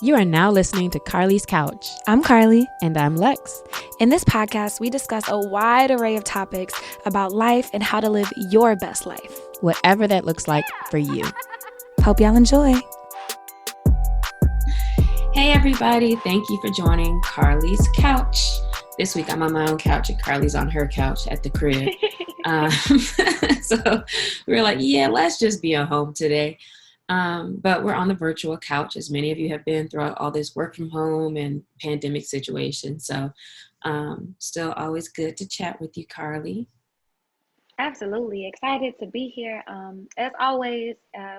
You are now listening to Carly's Couch. I'm Carly. And I'm Lex. In this podcast, we discuss a wide array of topics about life and how to live your best life, whatever that looks like for you. Hope y'all enjoy. Hey everybody, thank you for joining Carly's Couch. This week I'm on my own couch and Carly's on her couch at the crib. So we were like, yeah, let's just be at home today. But we're on the virtual couch, as many of you have been throughout all this work from home and pandemic situation. So still always good to chat with you, Carly. Absolutely. Excited to be here. As always,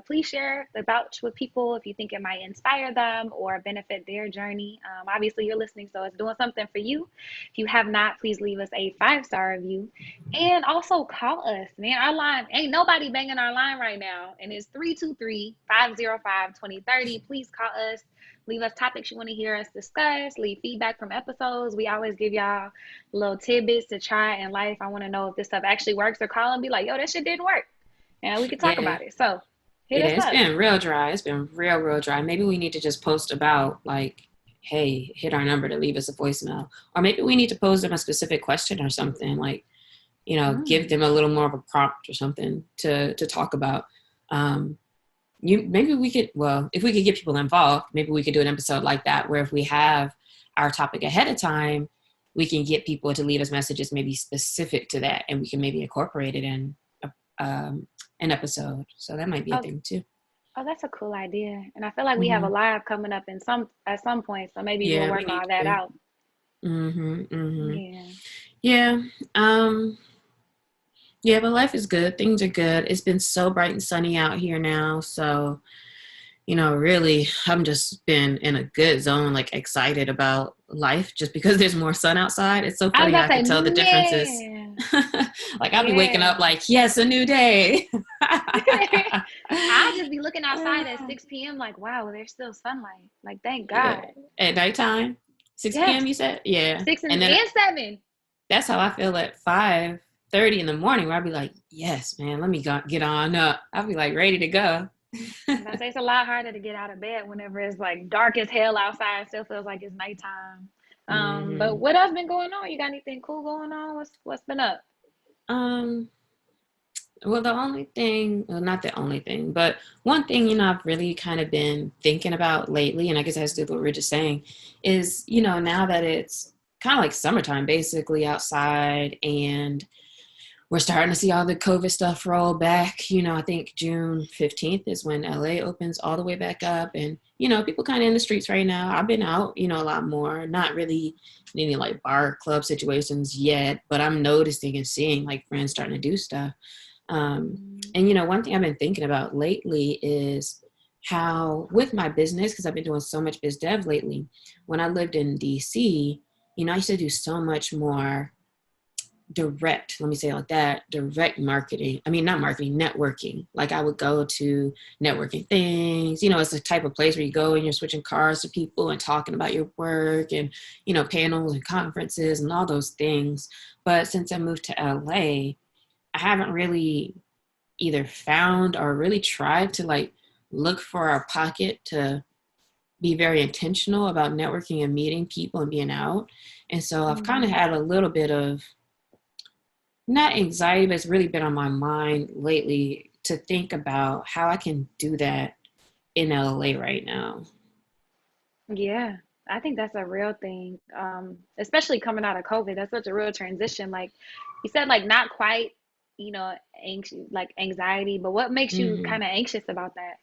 please share the vouch with people if you think it might inspire them or benefit their journey. Obviously, you're listening, so it's doing something for you. If you have not, please leave us a 5-star review. And also call us, man. Our line, ain't nobody banging our line right now. And it's 323-505-2030. Please call us. Leave us topics you want to hear us discuss. Leave feedback from episodes. We always give y'all little tidbits to try in life. I want to know if this stuff actually works, or call and be like, yo, that shit didn't work. And we can talk about it. So hit us up. It's been real dry. It's been real dry. Maybe we need to just post about like, hey, hit our number to leave us a voicemail. Or maybe we need to pose them a specific question or something, like, you know, give them a little more of a prompt or something to talk about. Maybe we could, well, if we could get people involved, maybe we could do an episode like that, where if we have our topic ahead of time, we can get people to leave us messages maybe specific to that, and we can maybe incorporate it in an episode. So that might be a thing too. Oh, that's a cool idea. And I feel like we have a live coming up at some point, so maybe we'll work all that out. Yeah, but life is good. Things are good. It's been so bright and sunny out here now. So, you know, really, I'm just been in a good zone, like excited about life just because there's more sun outside. It's so funny. I can tell the differences. Like I'll be waking up like, yes, a new day. I'll just be looking outside at 6 p.m. like, wow, there's still sunlight. Like, thank God. Yeah. At nighttime? 6 p.m. you said? Yeah. 6 and 7. That's how I feel at 5:30 in the morning, where I'll be like, yes, man, let me get on up. I'll be like ready to go. I say it's a lot harder to get out of bed whenever it's like dark as hell outside. It still feels like it's nighttime. But what else been going on? You got anything cool going on? What's been up? Well, the only thing, well, not the only thing, but one thing, you know, I've really kind of been thinking about lately, and I guess it has to do with what we were just saying, is, you know, now that it's kind of like summertime basically outside, and we're starting to see all the COVID stuff roll back. You know, I think June 15th is when LA opens all the way back up. And, you know, people kind of in the streets right now. I've been out, you know, a lot more, not really in any like bar club situations yet, but I'm noticing and seeing like friends starting to do stuff. And, you know, one thing I've been thinking about lately is how with my business, because I've been doing so much biz dev lately, when I lived in DC, you know, I used to do so much more direct, let me say it like that, direct marketing. I mean, not marketing, networking. Like I would go to networking things, you know, it's the type of place where you go and you're switching cars to people and talking about your work and, you know, panels and conferences and all those things. But since I moved to LA, I haven't really either found or really tried to like look for a pocket to be very intentional about networking and meeting people and being out. And so I've kind of had a little bit of, not anxiety, but it's really been on my mind lately to think about how I can do that in LA right now. Yeah, I think that's a real thing, especially coming out of COVID. That's such a real transition. Like you said, like not quite, you know, anxious, like anxiety, but what makes you kind of anxious about that?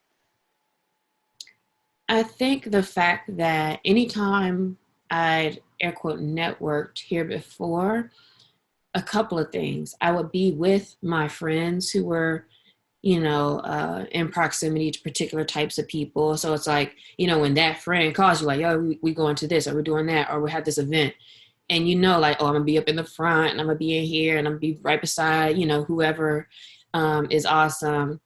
I think the fact that anytime I'd air quote networked here before, a couple of things. I would be with my friends who were, you know, in proximity to particular types of people. So it's like, you know, when that friend calls you like, yo, we going to this, or we're doing that, or we have this event. And you know, like, oh, I'm going to be up in the front and I'm going to be in here and I'm going to be right beside, you know, whoever is awesome.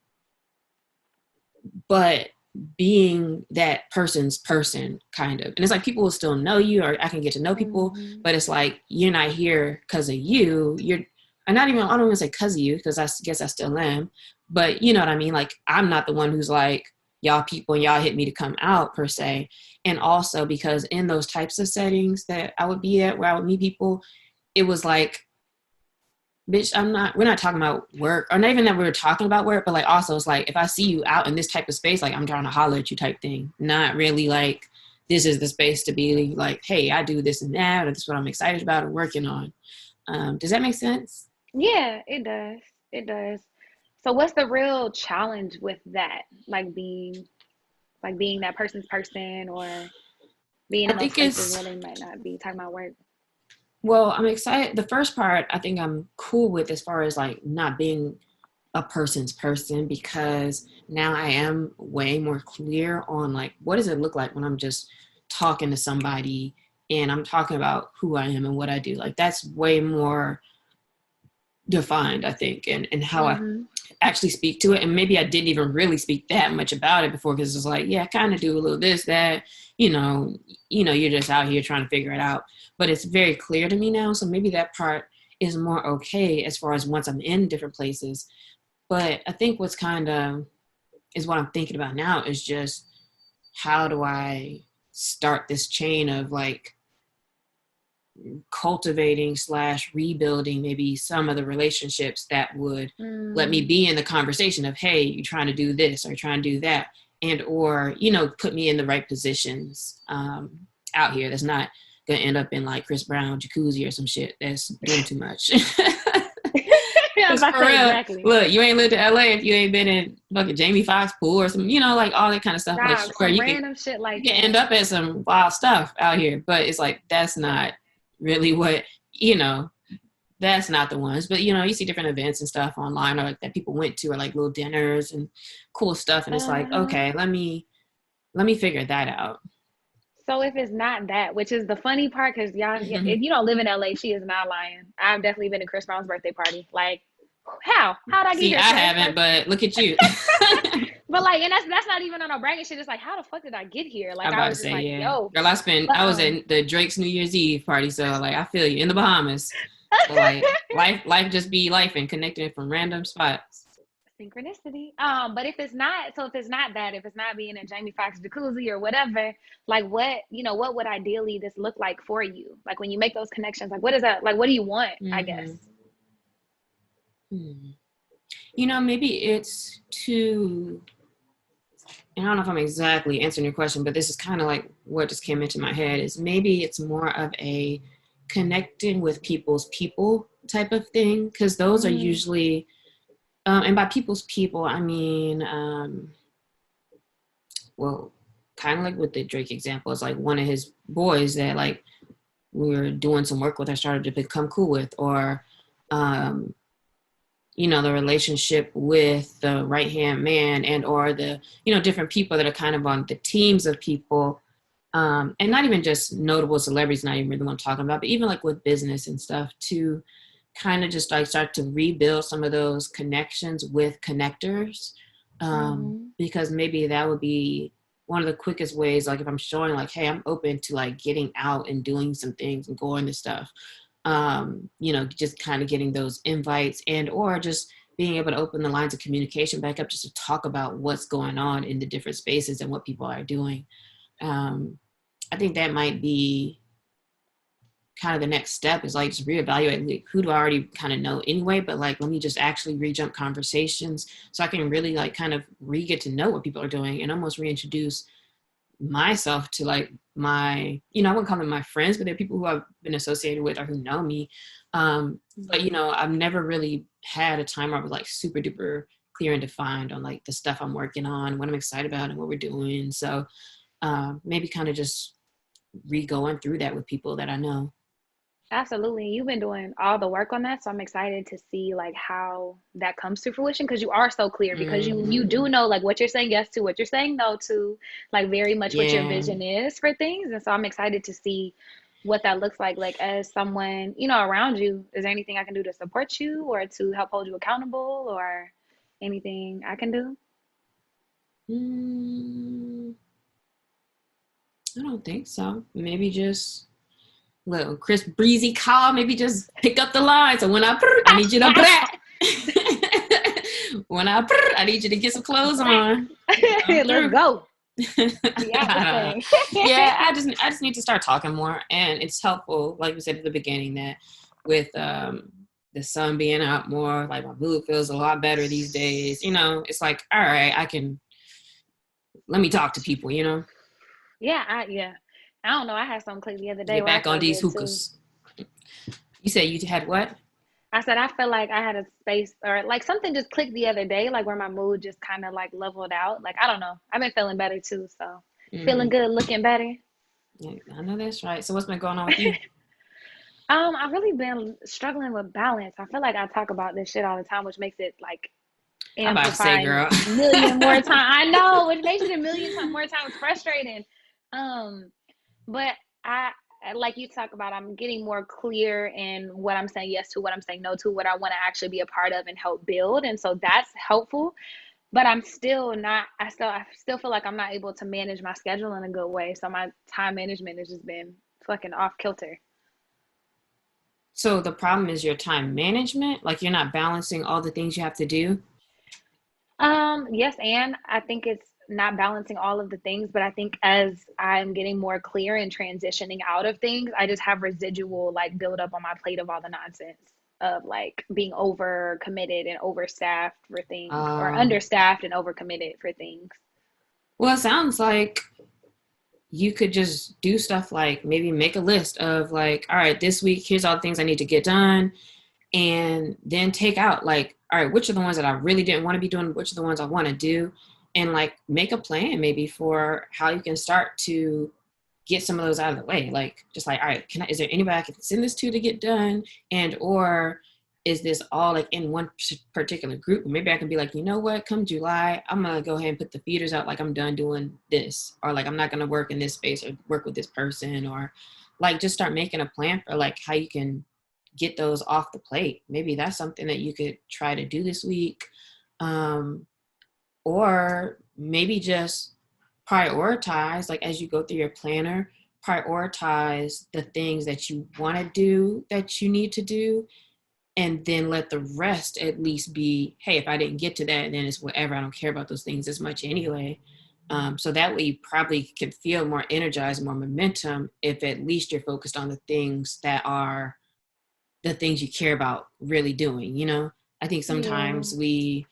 But being that person's person, kind of. And it's like people will still know you, or I can get to know people, but it's like you're not here because of you. I don't even say because of you, because I guess I still am. But you know what I mean? Like I'm not the one who's like, y'all people and y'all hit me to come out per se. And also because in those types of settings that I would be at, where I would meet people, it was like, bitch, we're not talking about work, or not even that we were talking about work, but like also it's like, if I see you out in this type of space, like I'm trying to holler at you type thing, not really like, this is the space to be like, hey, I do this and that, or this is what I'm excited about or working on. Does that make sense? Yeah, it does. It does. So what's the real challenge with that? Being that person's person, or being I in those think spaces it's, where they might not be talking about work. well, I'm excited. The first part, I think I'm cool with, as far as like not being a person's person, because now I am way more clear on like, what does it look like when I'm just talking to somebody and I'm talking about who I am and what I do. Like that's way more defined, I think, and how I Mm-hmm. actually speak to it. And maybe I didn't even really speak that much about it before, because it's like, yeah, I kind of do a little this, that, you're just out here trying to figure it out. But it's very clear to me now. So maybe that part is more okay as far as once I'm in different places. But I think what's kind of is what I'm thinking about now is just, how do I start this chain of like cultivating / rebuilding maybe some of the relationships that would let me be in the conversation of, hey, you're trying to do this or trying to do that, and or put me in the right positions out here that's not gonna end up in like Chris Brown jacuzzi or some shit that's doing too much. Yeah, For real, exactly. look, you ain't lived in LA if you ain't been in fucking Jamie Foxx pool or some, like all that kind of stuff. Like, Nah, sure, some you can random shit like end that. up at some wild stuff out here, but it's like, that's not really what, that's not the ones. But, you see different events and stuff online, or like that people went to, or like little dinners and cool stuff. And it's like, Uh-huh. okay, let me figure that out. So if it's not that, which is the funny part, because y'all, if you don't live in LA, she is not lying. I've definitely been to Chris Brown's birthday party. Like, how'd I get See, here, I Chris? haven't, but look at you. But like, and that's not even on a bragging shit. It's like, how the fuck did I get here? Like, I'm I about to was just say, like, yeah. yo. Girl, But I was at the Drake's New Year's Eve party, so like I feel you, in the Bahamas. So like life just be life and connecting from random spots. synchronicity. But if it's not, so if it's not that, if it's not being in Jamie Foxx jacuzzi or whatever, like what would ideally this look like for you? Like when you make those connections, like what is that? Like what do you want? I guess. Maybe it's to, and I don't know if I'm exactly answering your question, but this is kind of like what just came into my head, is maybe it's more of a connecting with people's people type of thing, because those are usually, and by people's people, I mean, well, kind of like with the Drake example, it's like one of his boys that like we were doing some work with, I started to become cool with, or, the relationship with the right-hand man, and or the, different people that are kind of on the teams of people, and not even just notable celebrities, not even really what I'm talking about, but even like with business and stuff, to kind of just like start to rebuild some of those connections with connectors, because maybe that would be one of the quickest ways, like if I'm showing like, hey, I'm open to like getting out and doing some things and going to stuff, just kind of getting those invites, and or just being able to open the lines of communication back up, just to talk about what's going on in the different spaces and what people are doing. I think that might be kind of the next step, is like just reevaluate, like, who do I already kind of know anyway, but like, let me just actually re-jump conversations so I can really like kind of get to know what people are doing, and almost reintroduce myself to like my, I wouldn't call them my friends, but they're people who I've been associated with or who know me. But I've never really had a time where I was like super duper clear and defined on like the stuff I'm working on, what I'm excited about and what we're doing. So maybe kind of just going through that with people that I know. Absolutely. You've been doing all the work on that. So I'm excited to see like how that comes to fruition, because you are so clear, because you do know like what you're saying yes to, what you're saying no to, like very much what your Yeah. vision is for things. And so I'm excited to see what that looks like as someone, around you. Is there anything I can do to support you or to help hold you accountable, or anything I can do? I don't think so. Maybe just little Chris Breezy call, maybe just pick up the line. So when I need you to brat. when I need you to get some clothes on. Let's go. Yeah, I just need to start talking more, and it's helpful, like we said at the beginning, that with the sun being out more, like my mood feels a lot better these days. It's like, all right, let me talk to people. Yeah, I don't know. I had something click the other day Get where I back on felt these good too. hookahs. You said you had what? I said I feel like I had a space or like something just clicked the other day, like where my mood just kind of like leveled out. Like I don't know. I've been feeling better too, so feeling good, looking better. Yeah, I know that's right. So what's been going on with you? I've really been struggling with balance. I feel like I talk about this shit all the time, which makes it like I'm about to say, amplified girl. a million more times. I know, which makes it a million more times frustrating. But I like you talk about, I'm getting more clear in what I'm saying yes to, what I'm saying no to, what I want to actually be a part of and help build. And so that's helpful. But I'm still not, I still feel like I'm not able to manage my schedule in a good way. So my time management has just been fucking off kilter. So the problem is your time management? Like you're not balancing all the things you have to do? Yes, and I think it's not balancing all of the things, but I think as I'm getting more clear and transitioning out of things, I just have residual like build up on my plate of all the nonsense of like being over committed and overstaffed for things, or Um, understaffed and overcommitted for things. well, it sounds like you could just do stuff like maybe make a list of like, all right, this week, here's all the things I need to get done. And then take out like, all right, which are the ones that I really didn't want to be doing? Which are the ones I want to do? And like make a plan maybe for how you can start to get some of those out of the way. Like, just like, all right, is there anybody I can send this to get done? And, or is this all like in one particular group? Maybe I can be like, you know what, come July, I'm going to go ahead and put the feeders out. Like I'm done doing this, or like, I'm not going to work in this space or work with this person, or like, just start making a plan for like how you can get those off the plate. Maybe that's something that you could try to do this week. Or maybe just prioritize, like as you go through your planner, prioritize the things that you want to do, that you need to do, and then let the rest at least be, hey, if I didn't get to that, then it's whatever. I don't care about those things as much anyway. So that way you probably could feel more energized, more momentum, if at least you're focused on the things that are the things you care about really doing. I think Yeah. sometimes we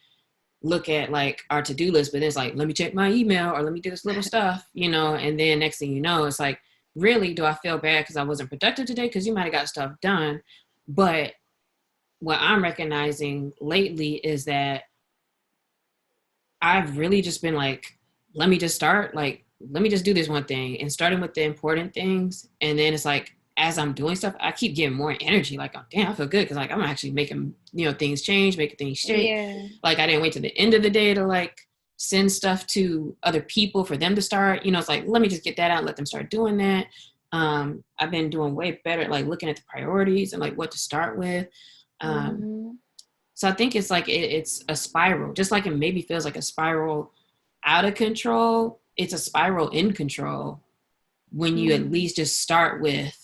look at like our to-do list, but it's like, let me check my email or let me do this little stuff, and then next thing you know, it's like, really, do I feel bad because I wasn't productive today? Because you might have got stuff done. But what I'm recognizing lately is that I've really just been like, let me just start, like, let me just do this one thing, and starting with the important things. And then it's like, as I'm doing stuff, I keep getting more energy. Like, oh, damn, I feel good because like I'm actually making, things change, making things straight. Yeah. Like I didn't wait to the end of the day to like send stuff to other people for them to start. It's like, let me just get that out and let them start doing that. I've been doing way better at like looking at the priorities and like what to start with. Mm-hmm. So I think it's like it's a spiral, just like it maybe feels like a spiral out of control. It's a spiral in control when you at least just start with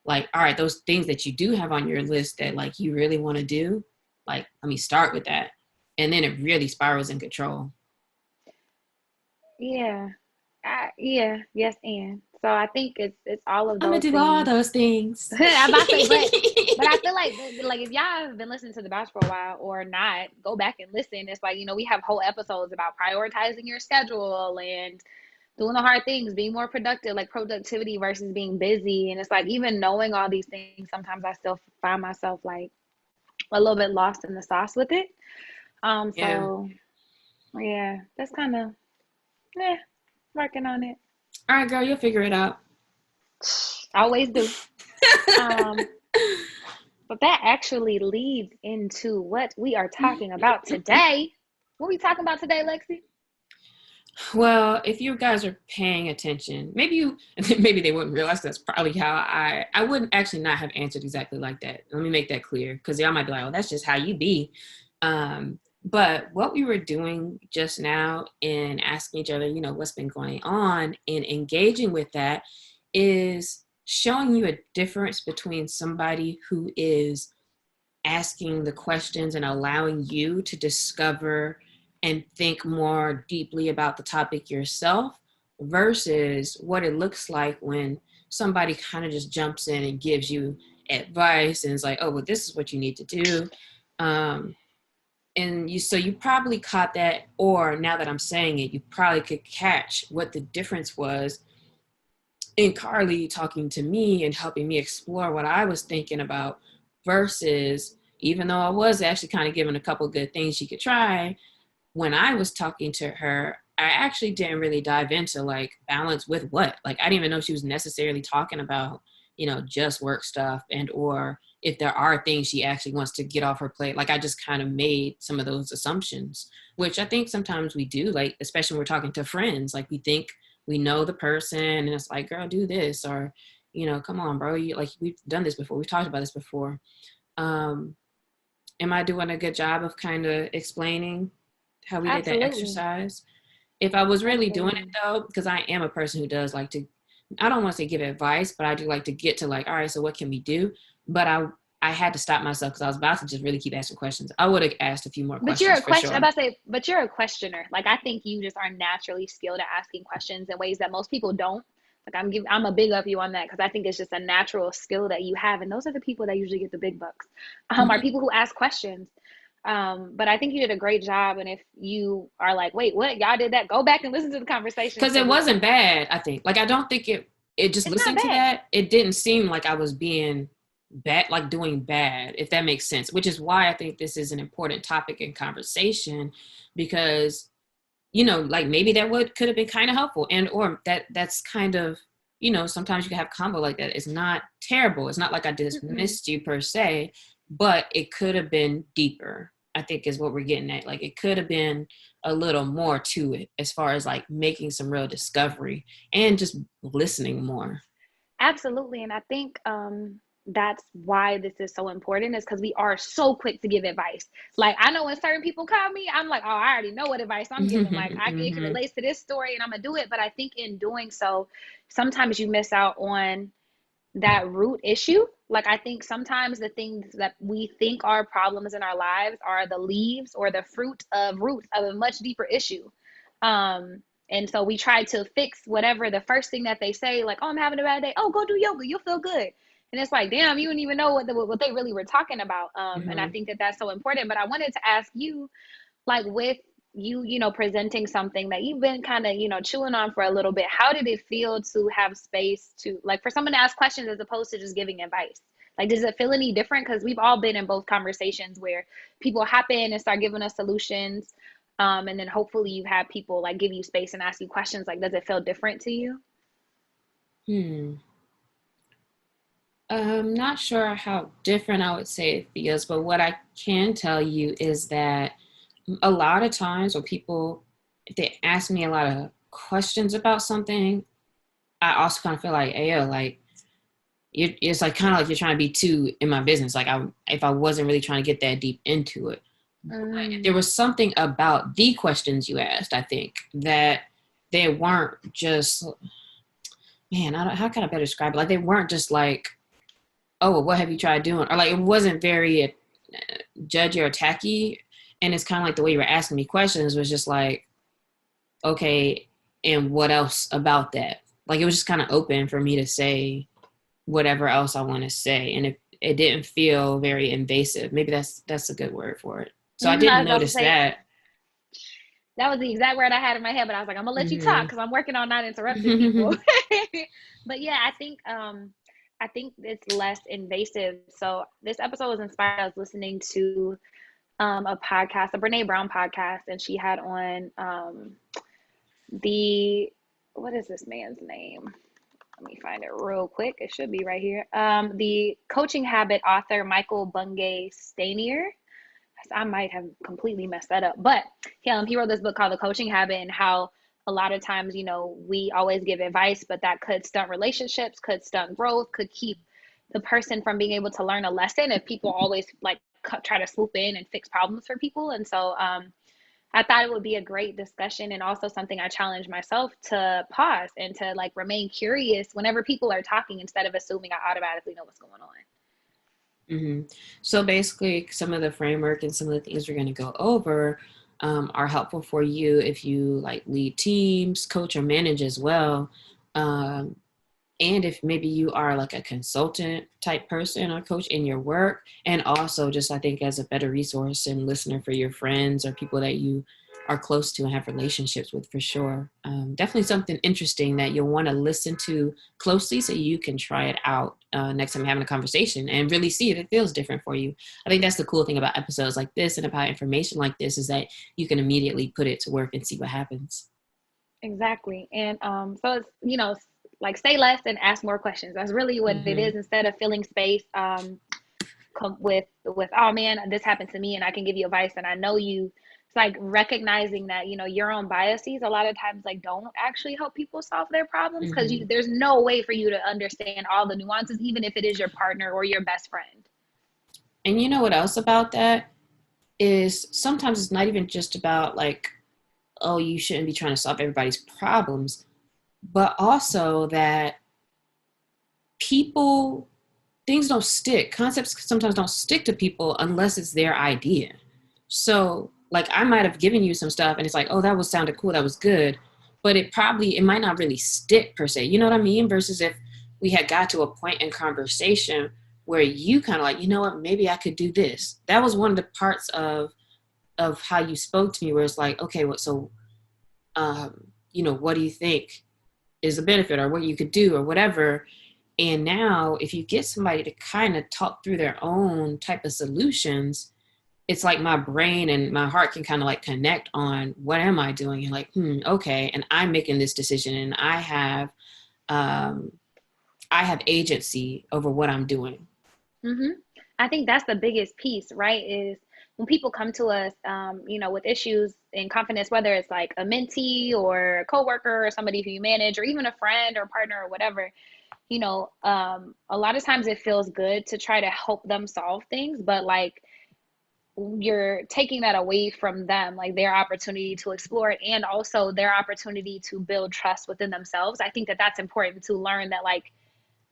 like, all right, those things that you do have on your list that like you really want to do, like, let me start with that. And then it really spirals in control. Yeah. Yeah. Yes, and so I think it's all of I'm gonna those do all things. those things. I'm about to say, but I feel like if y'all have been listening to the Batch for a while or not, go back and listen. It's like, we have whole episodes about prioritizing your schedule and doing the hard things, being more productive, like productivity versus being busy. And it's like, even knowing all these things, sometimes I still find myself like a little bit lost in the sauce with it. Yeah. So yeah, that's kind of working on it. All right, girl, you'll figure it out. Always do. Um, but that actually leads into what we are talking about today. What are we talking about today, Lexi? Well, if you guys are paying attention, maybe they wouldn't realize that's probably how I wouldn't actually not have answered exactly like that. Let me make that clear, because y'all might be like, oh, that's just how you be. But what we were doing just now in asking each other, what's been going on, and engaging with that is showing you a difference between somebody who is asking the questions and allowing you to discover and think more deeply about the topic yourself versus what it looks like when somebody kind of just jumps in and gives you advice and is like, oh, well, this is what you need to do. So you probably caught that, or now that I'm saying it, you probably could catch what the difference was in Carly talking to me and helping me explore what I was thinking about versus, even though I was actually kind of given a couple good things she could try, when I was talking to her, I actually didn't really dive into like balance with what. Like I didn't even know she was necessarily talking about, just work stuff or if there are things she actually wants to get off her plate. Like I just kind of made some of those assumptions, which I think sometimes we do, like, especially when we're talking to friends, like we think we know the person and it's like, girl, do this, or, come on, bro. We've done this before. We've talked about this before. Am I doing a good job of kind of explaining how we did that Absolutely. exercise? If I was really doing Absolutely. it though, because I am a person who does like to, I don't want to say give advice, but I do like to get to like, all right, so what can we do? But I had to stop myself because I was about to just really keep asking questions. I would have asked a few more But you're questions a for question. I'm sure. about to say, but you're a questioner. Like I think you just are naturally skilled at asking questions in ways that most people don't. Like I'm a big up you on that because I think it's just a natural skill that you have, and those are the people that usually get the big bucks. Are Mhm. people who ask questions. But I think you did a great job. And if you are like, wait, what? Y'all did that? Go back and listen to the conversations Because it because wasn't bad, I think. Like, I don't think it just it's not listening to bad. that, it didn't seem like I was being bad, like doing bad, if that makes sense, which is why I think this is an important topic in conversation because, like maybe that could have been kind of helpful or that's kind of, sometimes you can have combo like that. It's not terrible. It's not like I Mm-mm. dismissed you per se, but it could have been deeper, I think is what we're getting at. Like it could have been a little more to it as far as like making some real discovery and just listening more. Absolutely. And I think that's why this is so important is because we are so quick to give advice. Like I know when certain people call me, I'm like, oh, I already know what advice I'm giving. Like it can Hmm. relate to this story and I'm gonna do it. But I think in doing so, sometimes you miss out on that root issue. Like I think sometimes the things that we think are problems in our lives are the leaves or the roots of a much deeper issue. And so we try to fix whatever the first thing that they say, like, oh, I'm having a bad day. Oh, go do yoga. You'll feel good. And it's like, damn, you didn't even know what they really were talking about. And I Hmm. think that that's so important. But I wanted to ask you, like with you, presenting something that you've been kind of, chewing on for a little bit, how did it feel to have space to, like, for someone to ask questions as opposed to just giving advice? Like, does it feel any different? Because we've all been in both conversations where people hop in and start giving us solutions. And then hopefully you have people like give you space and ask you questions. Like, does it feel different to you? Hmm. I'm not sure how different I would say it feels, but what I can tell you is that a lot of times when people, if they ask me a lot of questions about something, I also kind of feel like, hey, yo, like, it's like kind of like you're trying to be too in my business. Like if I wasn't really trying to get that deep into it, but there Mm, was something about the questions you asked, I think, that they weren't just, man, how can I better describe it? Like they weren't just like, oh, well, what have you tried doing? Or like it wasn't very judgy or tacky. And it's kind of like the way you were asking me questions was just like, okay, and what else about that? Like it was just kind of open for me to say whatever else I want to say, and it didn't feel very invasive. Maybe that's a good word for it. So I I didn't was about to notice say that. that was the exact word I had in my head, but I was like, I'm gonna let you talk Hmm. because I'm working on not interrupting people. But yeah, I think it's less invasive. So this episode was inspired. I was listening to a podcast, a Brene Brown podcast, and she had on the what is this man's name? Let me find it real quick. It should be right here. The coaching habit author Michael Bungay Stanier. I might have completely messed that up, but he wrote this book called The Coaching Habit, and how a lot of times, we always give advice, but that could stunt relationships, could stunt growth, could keep the person from being able to learn a lesson if people always like try to swoop in and fix problems for people. And so I thought it would be a great discussion, and also something I challenge myself to pause and to like remain curious whenever people are talking instead of assuming I automatically know what's going on. So basically, some of the framework and some of the things we're going to go over are helpful for you if you like lead teams, coach or manage as well. Um, and if maybe you are like a consultant type person or coach in your work, and also just I think as a better resource and listener for your friends or people that you are close to and have relationships with, for sure. Definitely something interesting that you'll want to listen to closely so you can try it out next time you're having a conversation and really see if it feels different for you. I think that's the cool thing about episodes like this and about information like this is that you can immediately put it to work and see what happens. Exactly. And so it's, like say less and ask more questions. That's really what it is. Instead of filling space with oh man, this happened to me and I can give you advice and I know you. It's like recognizing that, your own biases a lot of times like don't actually help people solve their problems because there's no way for you to understand all the nuances, even if it is your partner or your best friend. And you know what else about that is sometimes it's not even just about like, oh, you shouldn't be trying to solve everybody's problems, but also that things don't stick. Concepts sometimes don't stick to people unless it's their idea. So like I might have given you some stuff and it's like, oh, sounded cool. That was good. But it might not really stick per se. You know what I mean? Versus if we had got to a point in conversation where you kind of like, you know what, maybe I could do this. That was one of the parts of how you spoke to me where it's like, okay, what do you think is a benefit or what you could do or whatever. And now if you get somebody to kind of talk through their own type of solutions, it's like my brain and my heart can kind of like connect on what am I doing? And like, okay. And I'm making this decision and I have agency over what I'm doing. I think that's the biggest piece, right? Is when people come to us, with issues in confidence, whether it's like a mentee or a coworker or somebody who you manage, or even a friend or partner or whatever, a lot of times it feels good to try to help them solve things, but like you're taking that away from them, like their opportunity to explore it and also their opportunity to build trust within themselves. I think that that's important to learn that like,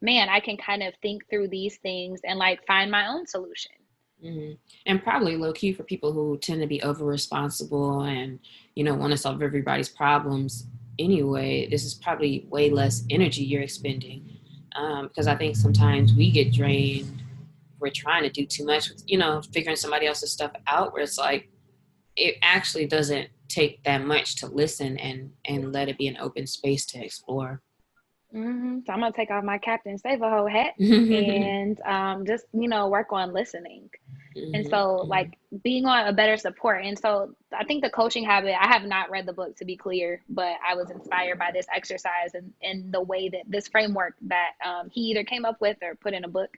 man, I can kind of think through these things and like find my own solution. And probably low key for people who tend to be over responsible and, want to solve everybody's problems anyway, this is probably way less energy you're expending. Because I think sometimes we get drained. We're trying to do too much with, figuring somebody else's stuff out where it's like, it actually doesn't take that much to listen and let it be an open space to explore. So I'm gonna take off my Captain Save-A-Ho hat and just work on listening. And so like being on a better support. And so I think the coaching habit, I have not read the book to be clear, but I was inspired by this exercise and the way that this framework that he either came up with or put in a book.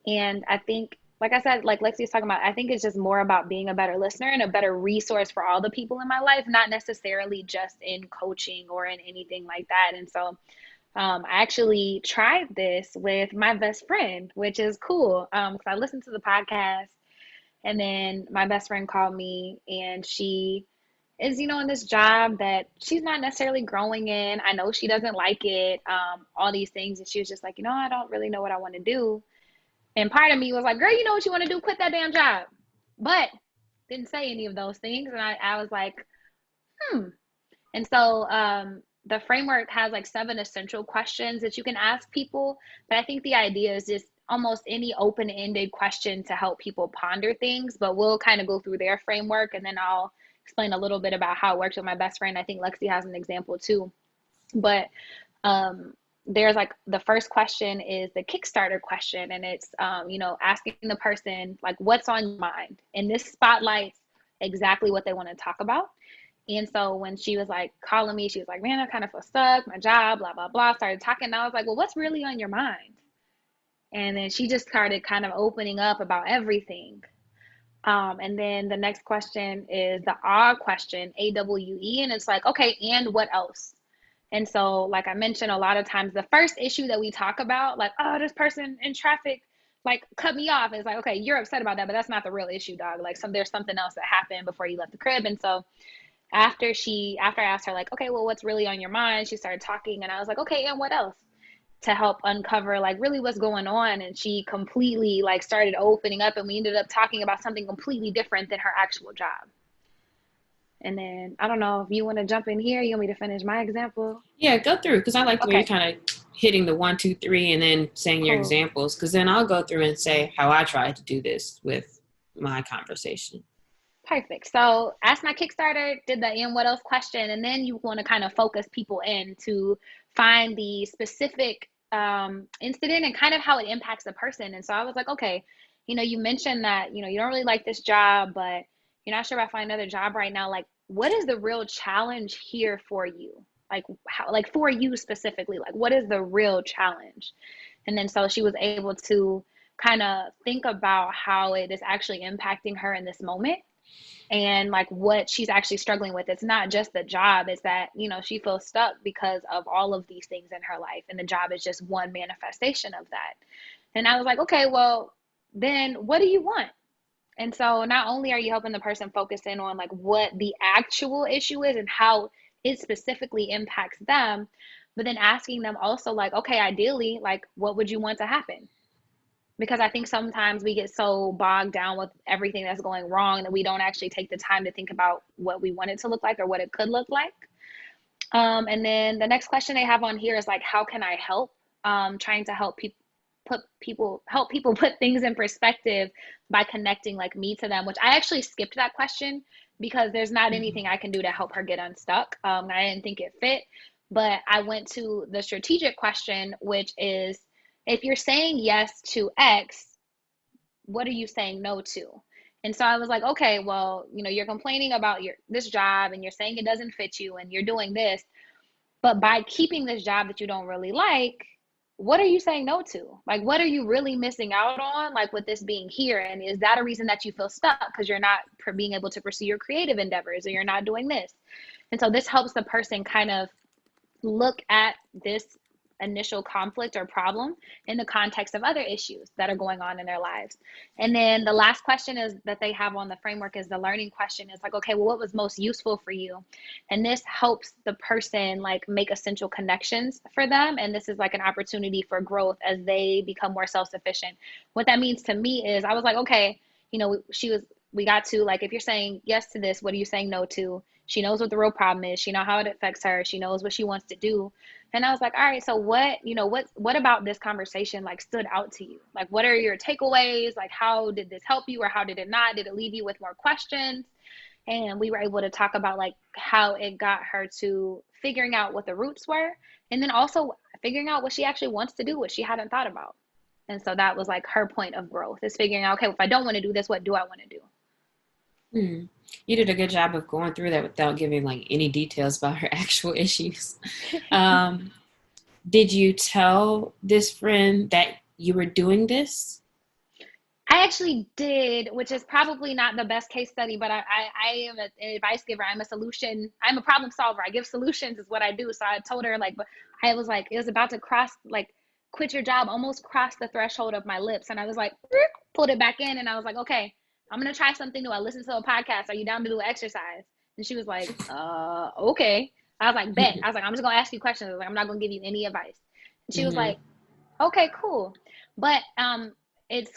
And I think, like I said, like Lexi was talking about, I think it's just more about being a better listener and a better resource for all the people in my life, not necessarily just in coaching or in anything like that. And so I actually tried this with my best friend, which is cool. Because I listened to the podcast and then my best friend called me and she is, in this job that she's not necessarily growing in. I know she doesn't like it, all these things. And she was just like, I don't really know what I want to do. And part of me was like, girl, you know what you want to do? Quit that damn job. But didn't say any of those things. And I was like, And so the framework has like 7 essential questions that you can ask people. But I think the idea is just almost any open-ended question to help people ponder things. But we'll kind of go through their framework and then I'll explain a little bit about how it works with my best friend. I think Lexi has an example too. But there's like the first question is the Kickstarter question. And it's, asking the person like, what's on your mind? And this spotlights exactly what they want to talk about. And so when she was like calling me, she was like, man, I kind of feel stuck, my job, blah, blah, blah. Started talking. And I was like, well, what's really on your mind? And then she just started kind of opening up about everything. And then the next question is the AWE question, AWE. And it's like, okay, and what else? And so, like I mentioned, a lot of times the first issue that we talk about, like, oh, this person in traffic, like cut me off. It's like, okay, you're upset about that, but that's not the real issue, dog. Like there's something else that happened before you left the crib. And so after I asked her like, okay, well, what's really on your mind? She started talking and I was like, okay, and what else? to help uncover like really what's going on. And she completely like started opening up, and we ended up talking about something completely different than her actual job. And then I don't know if you want to jump in here. You want me to finish my example? Yeah, go through, because I like the way you're Okay, kind of hitting the 1, 2, 3, and then saying your cool. examples, because then I'll go through and say how I tried to do this with my conversation. Perfect. So ask my Kickstarter, did the and what else question, and then you want to kind of focus people in to find the specific incident and kind of how it impacts the person. And so I was like, okay, you mentioned that, you don't really like this job, but you're not sure if I find another job right now. Like, what is the real challenge here for you? Like how, like for you specifically, like what is the real challenge? And then so she was able to kind of think about how it is actually impacting her in this moment and like what she's actually struggling with. It's not just the job, it's that, she feels stuck because of all of these things in her life. And the job is just one manifestation of that. And I was like, okay, well, then what do you want? And so not only are you helping the person focus in on like what the actual issue is and how it specifically impacts them, but then asking them also like, okay, ideally, like what would you want to happen? Because I think sometimes we get so bogged down with everything that's going wrong that we don't actually take the time to think about what we want it to look like or what it could look like. And then the next question they have on here is like, how can I help? Trying to help people help people put things in perspective by connecting like me to them, which I actually skipped that question because there's not anything I can do to help her get unstuck. I didn't think it fit, but I went to the strategic question, which is, if you're saying yes to X, what are you saying no to? And so I was like, okay, well, you're complaining about this job and you're saying it doesn't fit you and you're doing this, but by keeping this job that you don't really like, what are you saying no to? Like, what are you really missing out on, like with this being here? And is that a reason that you feel stuck because you're not being able to pursue your creative endeavors, or you're not doing this? And so this helps the person kind of look at this initial conflict or problem in the context of other issues that are going on in their lives. And then the last question is that they have on the framework is the learning question. It's like, okay, well, what was most useful for you? And this helps the person like make essential connections for them. And this is like an opportunity for growth as they become more self-sufficient. What that means to me is I was like, okay, we got to like, if you're saying yes to this, what are you saying no to? She knows what the real problem is. She knows how it affects her. She knows what she wants to do. And I was like, all right, so what about this conversation like stood out to you? Like, what are your takeaways? Like, how did this help you or how did it not? Did it leave you with more questions? And we were able to talk about like how it got her to figuring out what the roots were, and then also figuring out what she actually wants to do, what she hadn't thought about. And so that was like her point of growth, is figuring out, okay, if I don't want to do this, what do I want to do? Hmm. You did a good job of going through that without giving like any details about her actual issues. Um, did you tell this friend that you were doing this? I actually did, which is probably not the best case study, but I am an advice giver. I'm a problem solver. I give solutions is what I do. So I told her like, but I was like, it was about to cross, like, quit your job, almost crossed the threshold of my lips. And I was like, pulled it back in. And I was like, okay, I'm going to try something new. I listened to a podcast. Are you down to do exercise? And she was like, okay. I was like, bet. I was like, I'm just going to ask you questions. I was like, I'm not going to give you any advice. And she was Mm-hmm. like, okay, cool. But it's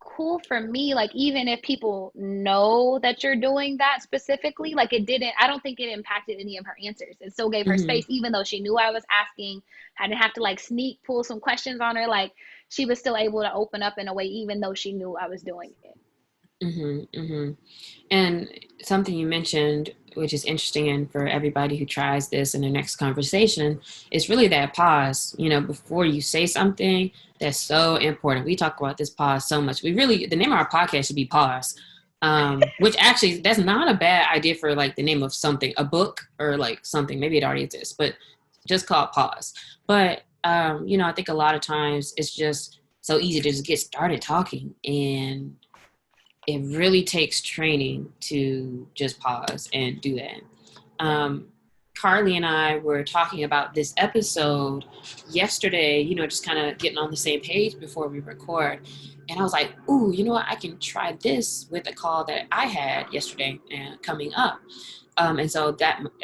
cool for me, like even if people know that you're doing that specifically, like I don't think it impacted any of her answers. It still gave her Mm-hmm. space, even though she knew I was asking. I didn't have to like pull some questions on her. Like she was still able to open up in a way, even though she knew I was doing it. Mm-hmm. Mm-hmm. And something you mentioned, which is interesting, and for everybody who tries this in the next conversation, is really that pause, before you say something. That's so important. We talk about this pause so much. The name of our podcast should be Pause, which actually, that's not a bad idea for like the name of something, a book or like something. Maybe it already exists, but just call it Pause. But, I think a lot of times it's just so easy to just get started talking, and it really takes training to just pause and do that. Carly and I were talking about this episode yesterday, just kind of getting on the same page before we record. And I was like, ooh, you know what? I can try this with a call that I had yesterday and coming up. And so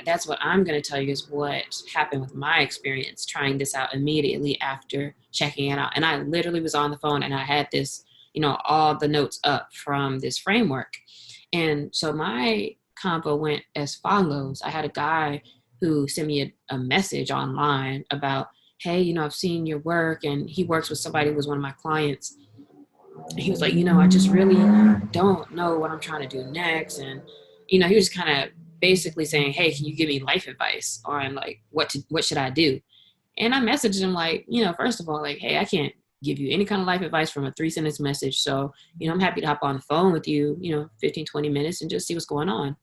that's what I'm going to tell you is what happened with my experience trying this out immediately after checking it out. And I literally was on the phone and I had this, all the notes up from this framework. And so my convo went as follows. I had a guy who sent me a message online about, hey, I've seen your work, and he works with somebody who was one of my clients. He was like, I just really don't know what I'm trying to do next. And, he was kind of basically saying, hey, can you give me life advice on like what should I do? And I messaged him like, first of all, like, hey, I can't give you any kind of life advice from a 3-sentence message. So, I'm happy to hop on the phone with you, 15, 20 minutes and just see what's going on.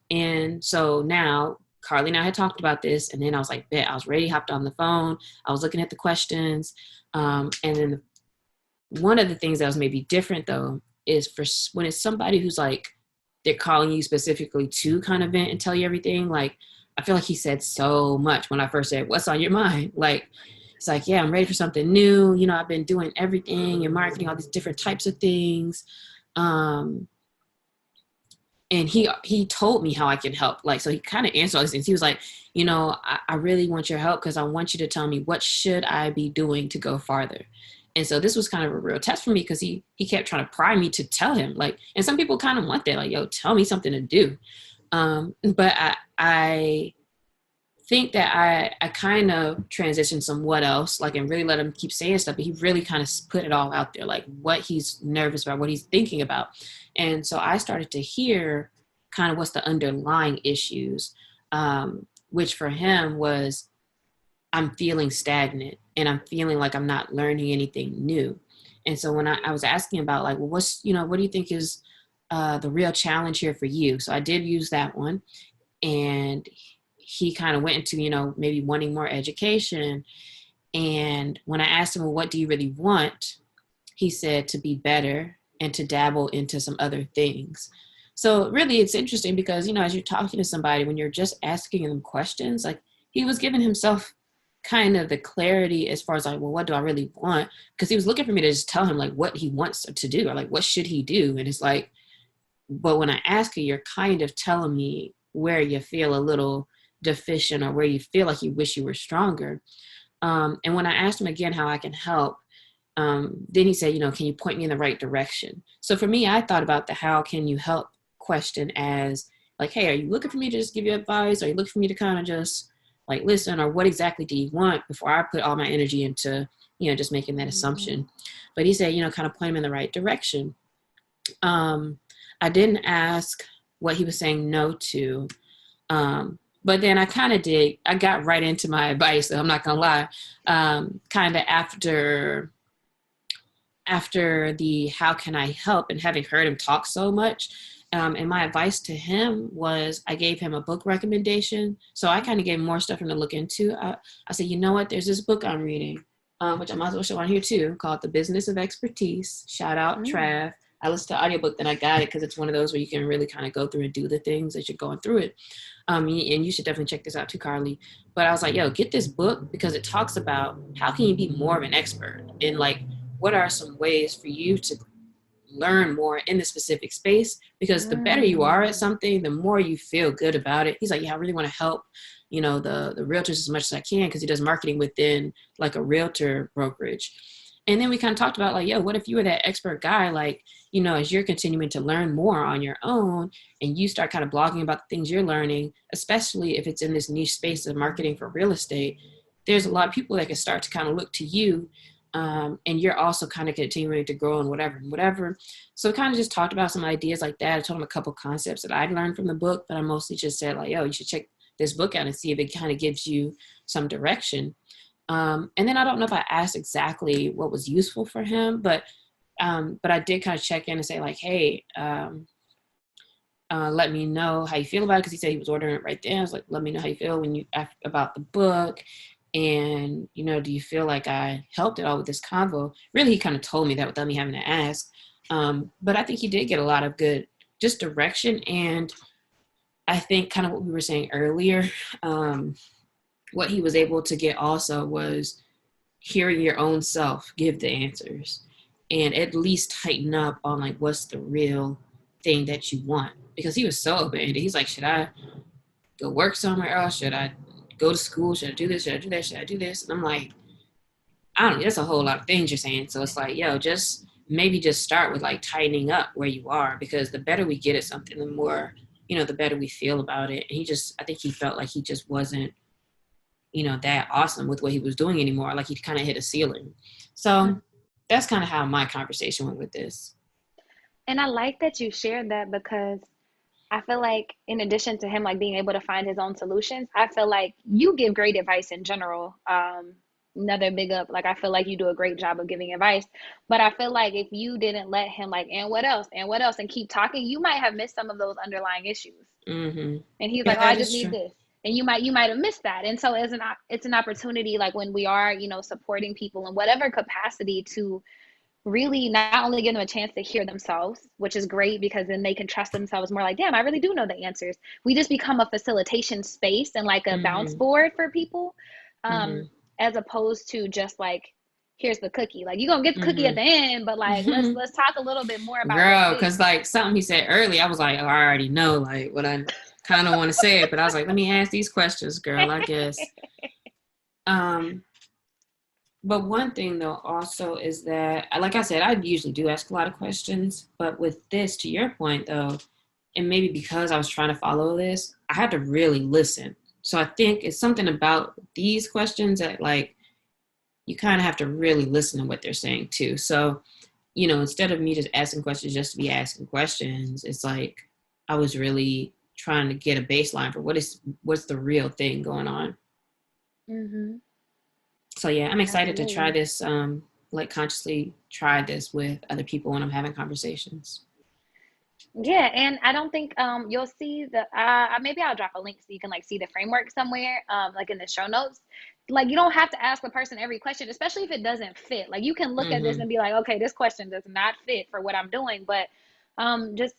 And so now Carly and I had talked about this, and then I was like, bet, I was ready, hopped on the phone. I was looking at the questions. And then one of the things that was maybe different though, is for when it's somebody who's like, they're calling you specifically to kind of vent and tell you everything. Like, I feel like he said so much when I first said, what's on your mind? Like, it's like, yeah, I'm ready for something new. I've been doing everything and marketing, all these different types of things. And he told me how I can help. Like, so he kind of answered all these things. He was like, I really want your help because I want you to tell me what should I be doing to go farther. And so this was kind of a real test for me because he kept trying to pry me to tell him, like, and some people kind of want that, like, yo, tell me something to do. But I think that I kind of transitioned somewhat else, like, and really let him keep saying stuff, but he really kind of put it all out there, like what he's nervous about, what he's thinking about. And so I started to hear kind of what's the underlying issues, which for him was, I'm feeling stagnant and I'm feeling like I'm not learning anything new. And so when I was asking about like, well, what do you think is the real challenge here for you? So I did use that one. And he kind of went into, maybe wanting more education. And when I asked him, well, what do you really want? He said to be better and to dabble into some other things. So really it's interesting because, as you're talking to somebody, when you're just asking them questions, like he was giving himself kind of the clarity as far as like, well, what do I really want? Because he was looking for me to just tell him like what he wants to do or like, what should he do? And it's like, but when I ask you, you're kind of telling me where you feel a little deficient or where you feel like you wish you were stronger. And when I asked him again how I can help, then he said, can you point me in the right direction? So for me, I thought about the how can you help question as like, hey, are you looking for me to just give you advice? Are you looking for me to kind of just like listen, or what exactly do you want before I put all my energy into, just making that assumption. But he said, kind of point him in the right direction. I didn't ask what he was saying no to. But then I kind of did. I got right into my advice. So I'm not going to lie. Kind of after the how can I help and having heard him talk so much. And my advice to him was I gave him a book recommendation. So I kind of gave him more stuff for him to look into. I said, you know what? There's this book I'm reading, which I might as well show on here too, called The Business of Expertise. Shout out, Trav. I listened to the audiobook, then I got it because it's one of those where you can really kind of go through and do the things as you're going through it. And you should definitely check this out too, Carly. But I was like, yo, get this book because it talks about how can you be more of an expert and like what are some ways for you to learn more in the specific space, because the better you are at something, the more you feel good about it. He's like, yeah, I really want to help, the realtors as much as I can because he does marketing within like a realtor brokerage. And then we kind of talked about like, yo, what if you were that expert guy, like, as you're continuing to learn more on your own and you start kind of blogging about the things you're learning, especially if it's in this niche space of marketing for real estate, there's a lot of people that can start to kind of look to you. And you're also kind of continuing to grow and whatever. So kind of just talked about some ideas like that. I told him a couple concepts that I'd learned from the book, but I mostly just said like, yo, you should check this book out and see if it kind of gives you some direction. And then I don't know if I asked exactly what was useful for him, but I did kind of check in and say like, hey, let me know how you feel about it. Cause he said he was ordering it right there. I was like, let me know how you feel when you about the book. And, do you feel like I helped at all with this convo? Really, he kind of told me that without me having to ask. But I think he did get a lot of good just direction. And I think kind of what we were saying earlier, what he was able to get also was hearing your own self give the answers and at least tighten up on like what's the real thing that you want, because he was so open-ended. He's like, should I go work somewhere else? Should I go to school? Should I do this? Should I do that? Should I do this? And I'm like, I don't know. There's a whole lot of things you're saying. So it's like, yo, just start with like tightening up where you are, because the better we get at something, the more, the better we feel about it. And I think he felt like he just wasn't, that awesome with what he was doing anymore. Like he kind of hit a ceiling. So that's kind of how my conversation went with this. And I like that you shared that, because I feel like in addition to him like being able to find his own solutions, I feel like you give great advice in general. Another big up, like I feel like you do a great job of giving advice, but I feel like if you didn't let him like, and what else, and keep talking, you might have missed some of those underlying issues. Mm-hmm. And he's Yeah, like, oh, I that just is need true. this. And you might have missed that. And so it's an opportunity, like when we are, supporting people in whatever capacity, to really not only give them a chance to hear themselves, which is great because then they can trust themselves more, like, damn, I really do know the answers. We just become a facilitation space and like a bounce Mm-hmm. board for people, Mm-hmm. as opposed to just like, here's the cookie. Like, you're gonna get the cookie at Mm-hmm. the end, but like let's Mm-hmm. talk a little bit more about what it Girl, is. because like something he said earlier, I was like, oh, I already know like what I kind of want to say it, but I was like, let me ask these questions, girl, I guess. But one thing though also is that, like I said, I usually do ask a lot of questions, but with this, to your point though, and maybe because I was trying to follow this, I had to really listen. So I think it's something about these questions that like you kind of have to really listen to what they're saying too. So, instead of me just asking questions just to be asking questions, it's like I was really trying to get a baseline for what's the real thing going on. Mm-hmm. So yeah, I'm excited to try Absolutely. this, like consciously try this with other people when I'm having conversations. Yeah, and I don't think you'll see the maybe I'll drop a link so you can like see the framework somewhere, like in the show notes. Like, you don't have to ask the person every question, especially if it doesn't fit. Like, you can look at this Mm-hmm. and be like, okay, this question does not fit for what I'm doing, but just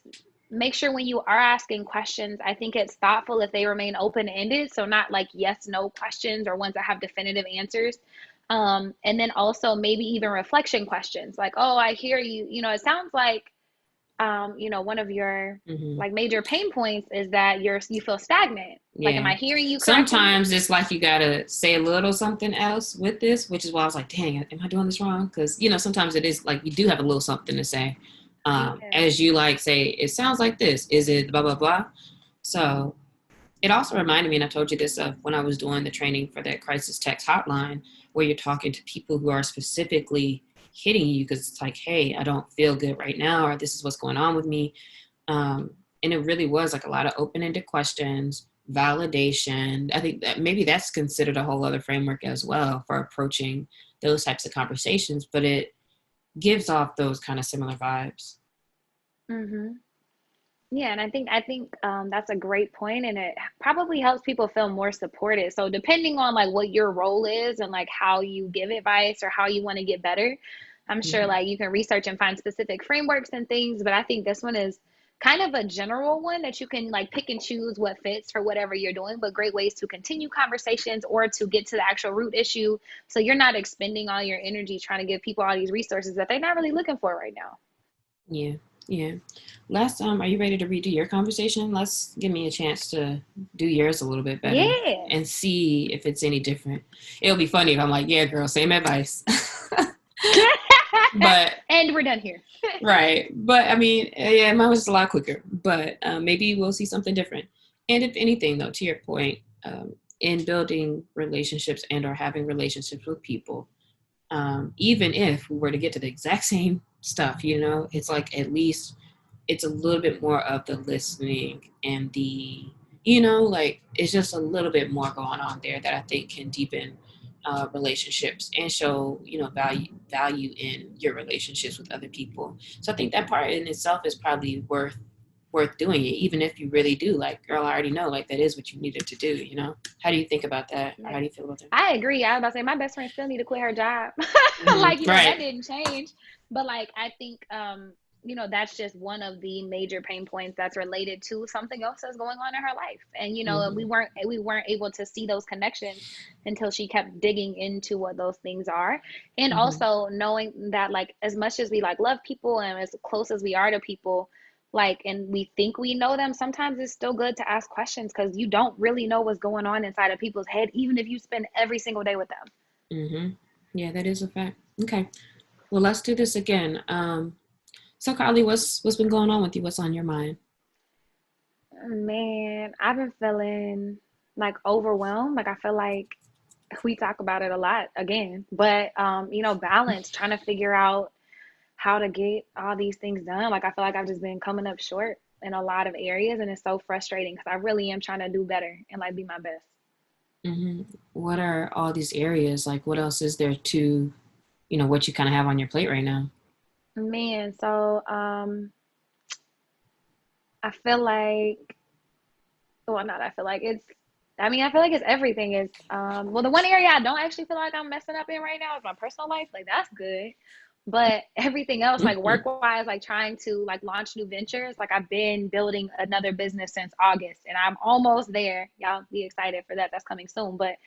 make sure when you are asking questions, I think it's thoughtful if they remain open-ended, so not like yes no questions or ones that have definitive answers. And then also maybe even reflection questions, like, oh, I hear you, it sounds like one of your Mm-hmm. like major pain points is that you feel stagnant. Like, am Yeah. I hearing you correctly? Sometimes it's like you gotta say a little something else with this, which is why I was like, dang, am I doing this wrong? Because, sometimes it is like you do have a little something to say. Yeah. As you like say, it sounds like this. Is it blah, blah, blah? So it also reminded me, and I told you this of when I was doing the training for that crisis text hotline, where you're talking to people who are specifically hitting you because it's like, hey, I don't feel good right now, or this is what's going on with me. Um, and it really was like a lot of open-ended questions, validation. I think that maybe that's considered a whole other framework as well for approaching those types of conversations, but it gives off those kind of similar vibes. Mm-hmm. Yeah, and I think that's a great point, and it probably helps people feel more supported. So depending on like what your role is and like how you give advice or how you want to get better, I'm sure Mm-hmm. like you can research and find specific frameworks and things. But I think this one is kind of a general one that you can like pick and choose what fits for whatever you're doing, but great ways to continue conversations or to get to the actual root issue. So you're not expending all your energy trying to give people all these resources that they're not really looking for right now. Yeah, yeah. Last are you ready to redo your conversation? Let's give me a chance to do yours a little bit better Yeah. and see if it's any different. It'll be funny if I'm like, yeah, girl, same advice. But And we're done here. right. But I mean, yeah, mine was just a lot quicker. But maybe we'll see something different. And if anything, though, to your point, in building relationships and or having relationships with people, even if we were to get to the exact same stuff, it's like at least it's a little bit more of the listening and like it's just a little bit more going on there that I think can deepen relationships and show, value in your relationships with other people. So I think that part in itself is probably worth doing it, even if you really do like, girl, I already know like that is what you needed to do. How do you think about that, or how do you feel about that? I agree. I was about to say my best friend still need to quit her job. Like, that Right. didn't change. But like I think that's just one of the major pain points that's related to something else that's going on in her life. And Hmm. we weren't able to see those connections until she kept digging into what those things are. And Hmm. also knowing that like as much as we like love people and as close as we are to people, like, and we think we know them, sometimes it's still good to ask questions because you don't really know what's going on inside of people's head, even if you spend every single day with them. Mm-hmm. Yeah, that is a fact. Okay. Well, let's do this again. So Carly, what's been going on with you? What's on your mind? Man, I've been feeling like overwhelmed. Like I feel like we talk about it a lot again, but balance, trying to figure out how to get all these things done. Like I feel like I've just been coming up short in a lot of areas, and it's so frustrating because I really am trying to do better and like be my best. Mm-hmm. What are all these areas? Like, what else is there to, what you kind of have on your plate right now? Man, so I feel like, well, not I feel like it's, I mean, I feel like it's everything is, well, the one area I don't actually feel like I'm messing up in right now is my personal life. Like that's good. But everything else, like Mm-hmm. work wise, like trying to like launch new ventures, like I've been building another business since August and I'm almost there. Y'all be excited for that. That's coming soon, but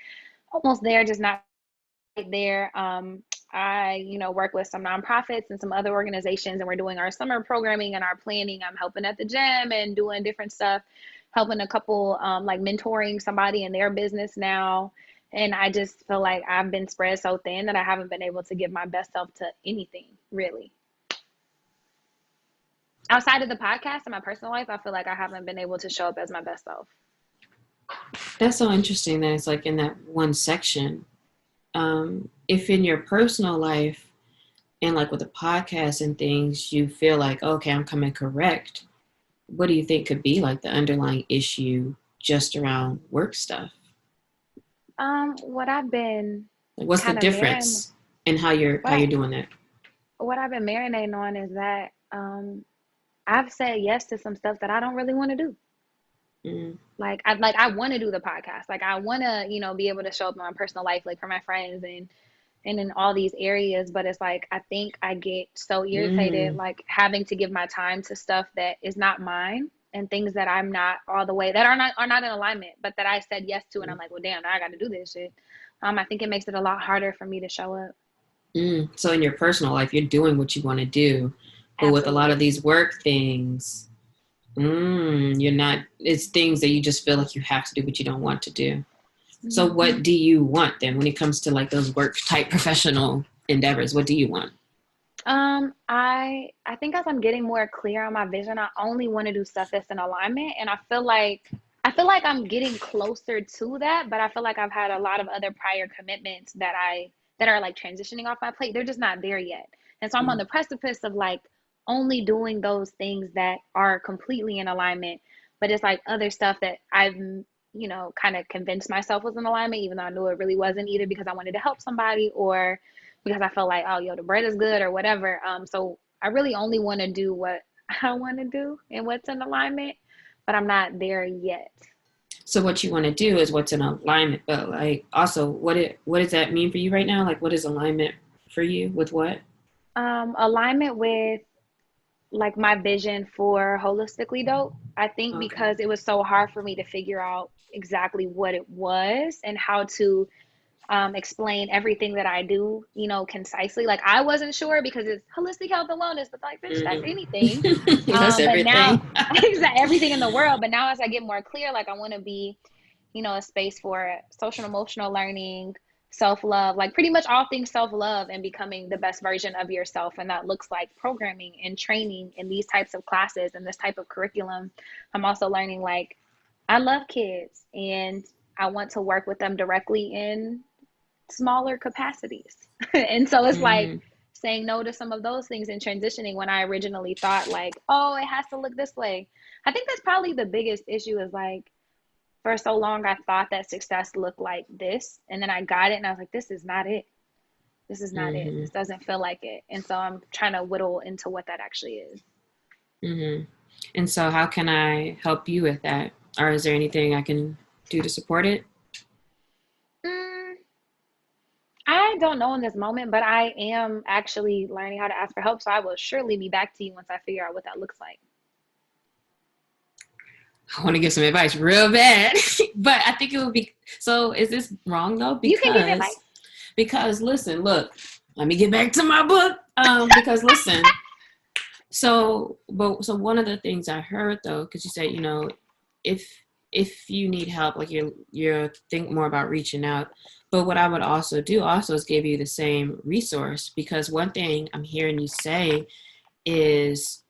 almost there, just not right there. I, work with some nonprofits and some other organizations, and we're doing our summer programming and our planning. I'm helping at the gym and doing different stuff, helping a couple, like mentoring somebody in their business now. And I just feel like I've been spread so thin that I haven't been able to give my best self to anything, really. Outside of the podcast and my personal life, I feel like I haven't been able to show up as my best self. That's so interesting that it's like in that one section. If in your personal life and like with the podcast and things, you feel like, okay, I'm coming correct, what do you think could be like the underlying issue just around work stuff? What I've been Like, what's the kind of marinating, difference in how you're what how I you're doing that? what I've been marinating on is that I've said yes to some stuff that I don't really want to do. Mm, I want to do the podcast. Like I want to, be able to show up in my personal life, like for my friends and in all these areas. But it's like I think I get so irritated, mm, like having to give my time to stuff that is not mine and things that I'm not all the way that are not in alignment, but that I said yes to, and I'm like, well, damn, now I got to do this shit. I think it makes it a lot harder for me to show up. So in your personal life, you're doing what you want to do, but with a lot of Absolutely. these work things, you're not. It's things that you just feel like you have to do, but you don't want to do. So Mhm. what do you want then when it comes to like those work type professional endeavors? What do you want? I think as I'm getting more clear on my vision, I only want to do stuff that's in alignment, and I feel like I'm getting closer to that, but I feel like I've had a lot of other prior commitments that are like transitioning off my plate. They're just not there yet. And so I'm on Mm, the precipice of like only doing those things that are completely in alignment, but it's like other stuff that I've kind of convinced myself was in alignment, even though I knew it really wasn't, either because I wanted to help somebody or because I felt like, oh, yo, the bread is good or whatever. So I really only want to do what I want to do and what's in alignment, but I'm not there yet. So what you want to do is what's in alignment, but like also what does that mean for you right now? Like what is alignment for you with what? Alignment with like my vision for holistically dope. I think Okay. because it was so hard for me to figure out exactly what it was and how to explain everything that I do, concisely. Like I wasn't sure because it's holistic health and wellness, but like, bitch, that's anything. That's But now, everything. everything in the world. But now, as I get more clear, like I want to be, a space for social and emotional learning, self love, like pretty much all things self love and becoming the best version of yourself. And that looks like programming and training in these types of classes and this type of curriculum. I'm also learning like I love kids and I want to work with them directly in smaller capacities. And so it's like Mm, saying no to some of those things and transitioning when I originally thought like, oh, it has to look this way. I think that's probably the biggest issue is like for so long I thought that success looked like this and then I got it and I was like, this is not it. This is not it. mm-hmm, This doesn't feel like it. And so I'm trying to whittle into what that actually is. mm-hmm. And so how can I help you with that? Or is there anything I can do to support it? Mm, I don't know in this moment, but I am actually learning how to ask for help. So I will surely be back to you once I figure out what that looks like. I want to give some advice real bad, but I think it would be, so is this wrong though? You can give advice. Because listen, look, let me get back to my book. Because listen, So one of the things I heard though, because you said, if you need help, like you're think more about reaching out. But what I would also do also is give you the same resource, because one thing I'm hearing you say is,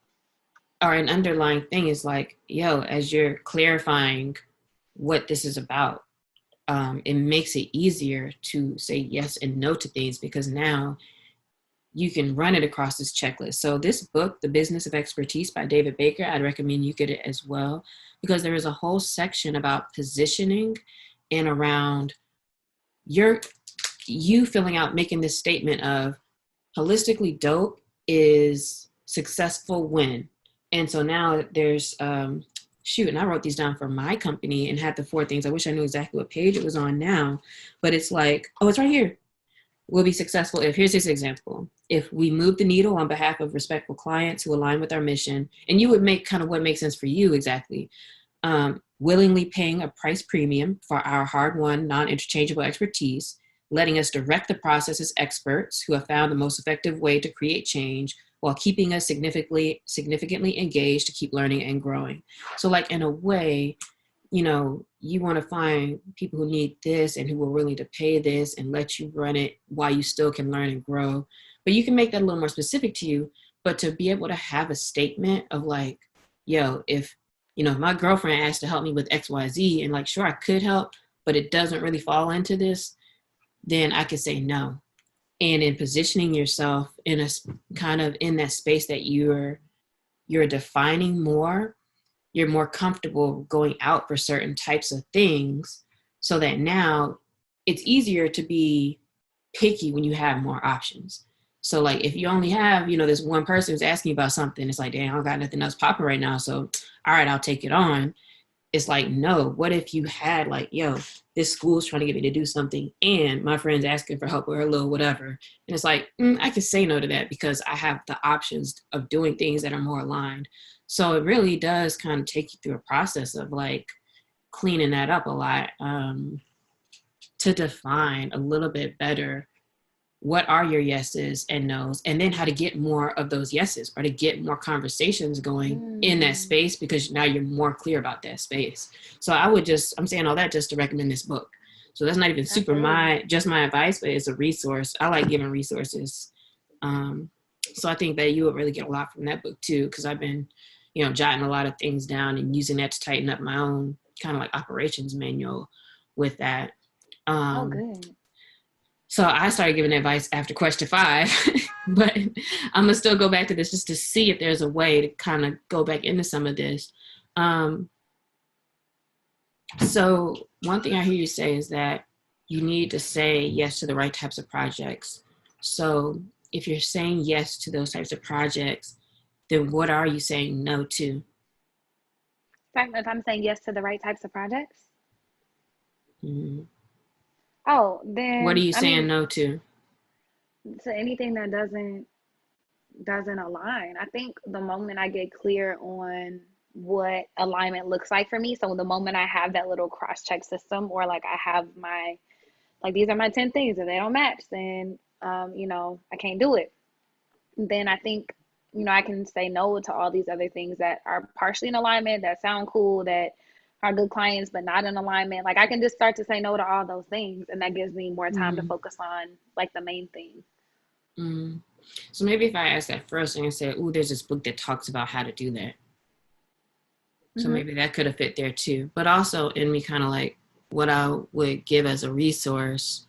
or an underlying thing is like, as you're clarifying what this is about, it makes it easier to say yes and no to things, because now you can run it across this checklist. So this book, The Business of Expertise by David Baker, I'd recommend you get it as well, because there is a whole section about positioning and around you filling out, making this statement of holistically dope is successful when. And so now there's, and I wrote these down for my company and had the 4 things. I wish I knew exactly what page it was on now, but it's like, oh, it's right here. We'll be successful if, here's this example, if we move the needle on behalf of respectful clients who align with our mission, and you would make kind of what makes sense for you exactly, willingly paying a price premium for our hard-won, non-interchangeable expertise, letting us direct the process as experts who have found the most effective way to create change while keeping us significantly engaged to keep learning and growing. So like in a way, you want to find people who need this and who are willing to pay this and let you run it while you still can learn and grow. But you can make that a little more specific to you, but to be able to have a statement of like, if my girlfriend asked to help me with XYZ, and like, sure, I could help, but it doesn't really fall into this, then I could say no. And in positioning yourself in a kind of in that space that you're defining more, you're more comfortable going out for certain types of things, so that now it's easier to be picky when you have more options. So like if you only have, this one person who's asking you about something, it's like, damn, I don't got nothing else popping right now. So, all right, I'll take it on. It's like, no, what if you had like, this school's trying to get me to do something and my friend's asking for help with her little whatever. And it's like, I can say no to that because I have the options of doing things that are more aligned. So it really does kind of take you through a process of like cleaning that up a lot, to define a little bit better what are your yeses and nos, and then how to get more of those yeses or to get more conversations going in that space, because now you're more clear about that space. So I'm saying all that just to recommend this book. So that's not even my advice, but it's a resource. I like giving resources. So I think that you would really get a lot from that book too, because I've been, jotting a lot of things down and using that to tighten up my own kind of like operations manual with that. Good. So I started giving advice after question 5, but I'm gonna still go back to this just to see if there's a way to kind of go back into some of this. So one thing I hear you say is that you need to say yes to the right types of projects. So if you're saying yes to those types of projects, then what are you saying no to? If I'm saying yes to the right types of projects? Mm-hmm. Oh, then what are you saying no to? To anything that doesn't align. I think the moment I get clear on what alignment looks like for me, so the moment I have that little cross-check system, or like I have my, like, these are my 10 things, if they don't match, then I can't do it. Then I think I can say no to all these other things that are partially in alignment, that sound cool, that are good clients, but not in alignment. Like I can just start to say no to all those things, and that gives me more time to focus on like the main thing. So maybe if I ask that first and I say, "Ooh, there's this book that talks about how to do that," so maybe that could have fit there too. But also in me, kind of like what I would give as a resource,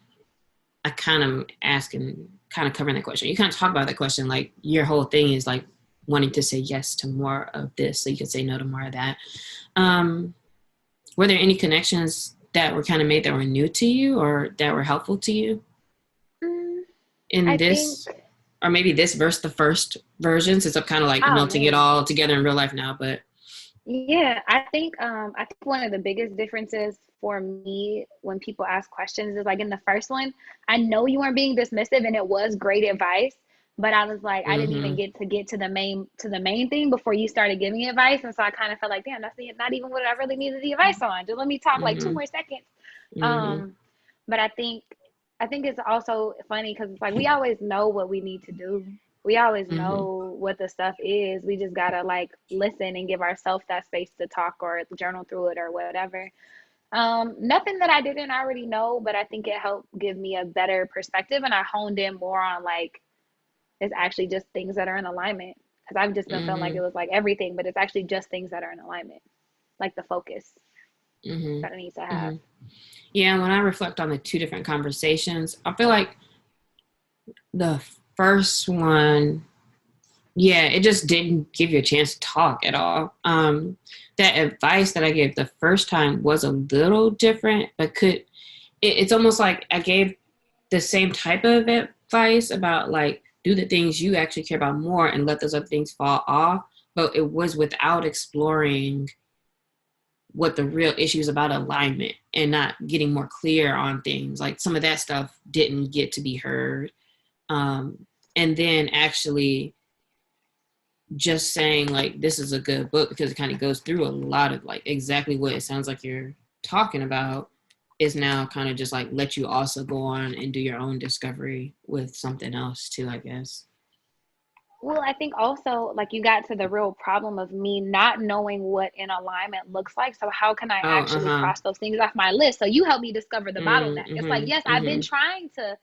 I kind of asking, kind of covering that question. You kind of talk about that question, like your whole thing is like wanting to say yes to more of this, so you can say no to more of that. Were there any connections that were kind of made that were new to you or that were helpful to you in this? Or maybe this versus the first version, since I'm kind of like melting it all together in real life now. But yeah, I think one of the biggest differences for me when people ask questions is like in the first one, I know you weren't being dismissive and it was great advice, but I was like, I didn't even get to the main thing before you started giving advice. And so I kind of felt like, damn, that's not even what I really needed the advice on. Just let me talk like 2 more seconds. But I think it's also funny because it's like we always know what we need to do. We always Mm-hmm. know what the stuff is. We just gotta like listen and give ourselves that space to talk or journal through it or whatever. Nothing that I didn't already know, but I think it helped give me a better perspective, and I honed in more on like it's actually just things that are in alignment. Because I've just been feeling like Mm-hmm. it was like everything, but it's actually just things that are in alignment, like the focus Mm-hmm. that I need to have. Mm-hmm. Yeah, when I reflect on the two different conversations, I feel like the first one, yeah, it just didn't give you a chance to talk at all. That advice that I gave the first time was a little different, but it's almost like I gave the same type of advice about like do the things you actually care about more and let those other things fall off. But it was without exploring what the real issue is about alignment and not getting more clear on things. Like some of that stuff didn't get to be heard. And then actually just saying like this is a good book because it kind of goes through a lot of like exactly what it sounds like you're talking about is now kind of just like let you also go on and do your own discovery with something else too, I guess. Well, I think also like you got to the real problem of me not knowing what in alignment looks like. So how can I Oh, actually uh-huh. cross those things off my list? So you helped me discover the bottleneck. It's like, Mm-hmm. yes, I've been Mm-hmm. trying to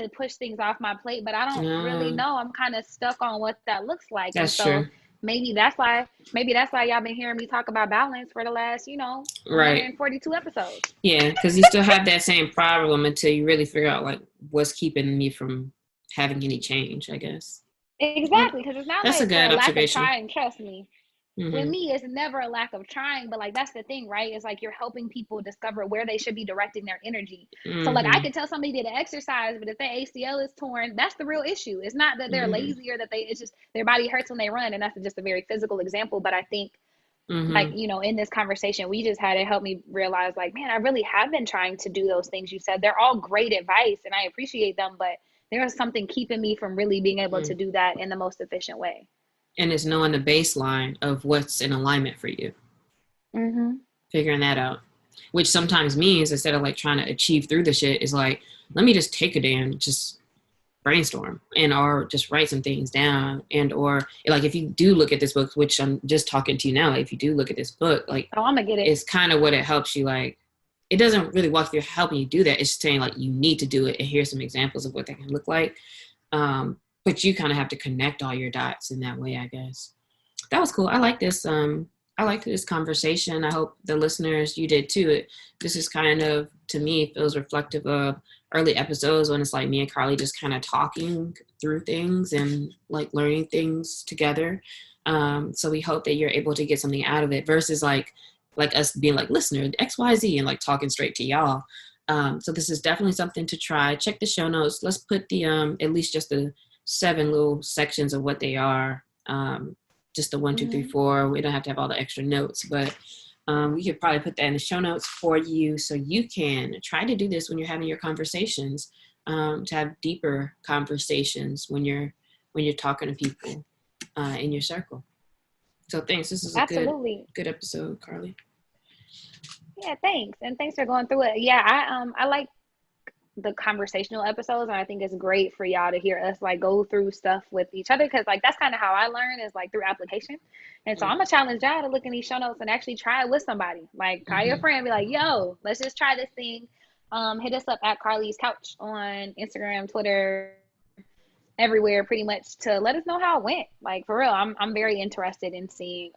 push things off my plate, but I don't really uh, know. I'm kind of stuck on what that looks like. And that's so true. maybe that's why y'all been hearing me talk about balance for the last, Right. 142 episodes. Yeah, because you still have that same problem until you really figure out like what's keeping me from having any change, I guess. Well, Exactly, because it's not that's a like for good a lack of observation. trying, trust me. With Mm-hmm. me, it's never a lack of trying, but like that's the thing, right? It's like you're helping people discover where they should be directing their energy. So like I Mm-hmm. could tell somebody to exercise, but if their ACL is torn, that's the real issue. It's not that they're Mm-hmm. lazy or that it's just their body hurts when they run, and that's just a very physical example. But I think like Mm-hmm. in this conversation we just had, it helped me realize like, man, I really have been trying to do those things you said. They're all great advice and I appreciate them, but there is something keeping me from really being able Mm-hmm. to do that in the most efficient way. And it's knowing the baseline of what's in alignment for you, Mm-hmm. figuring that out, which sometimes means instead of like trying to achieve through the shit is like, let me just take a damn, just brainstorm and or just write some things down and or like if you do look at this book, which I'm just talking to you now, like, if you do look at this book, like Oh, I'm gonna get it. it's kind of what it helps you, like it doesn't really walk through helping you do that, it's saying like you need to do it and here's some examples of what that can look like. But you kind of have to connect all your dots in that way, I guess. That was cool. I like this. I like this conversation. I hope the listeners, you did too. This is kind of, to me, feels reflective of early episodes when it's like me and Carly just kind of talking through things and like learning things together. So we hope that you're able to get something out of it versus like us being like listener XYZ and like talking straight to y'all. So this is definitely something to try. Check the show notes. Let's put the at least just the 7 little sections of what they are. Just the 1, 2, 3, Mm-hmm. 4. We don't have to have all the extra notes, but we could probably put that in the show notes for you so you can try to do this when you're having your conversations, to have deeper conversations when you're talking to people in your circle. So thanks. This is a Absolutely. good episode, Carly. Yeah, thanks. And thanks for going through it. Yeah, I like the conversational episodes, and I think it's great for y'all to hear us like go through stuff with each other, because like that's kind of how I learn, is like through application. And so I'm gonna challenge y'all to look in these show notes and actually try it with somebody. Like call your Mm-hmm. friend, be like, yo, let's just try this thing. Hit us up at Carly's Couch on Instagram, Twitter, everywhere pretty much, to let us know how it went. Like for real, I'm very interested in seeing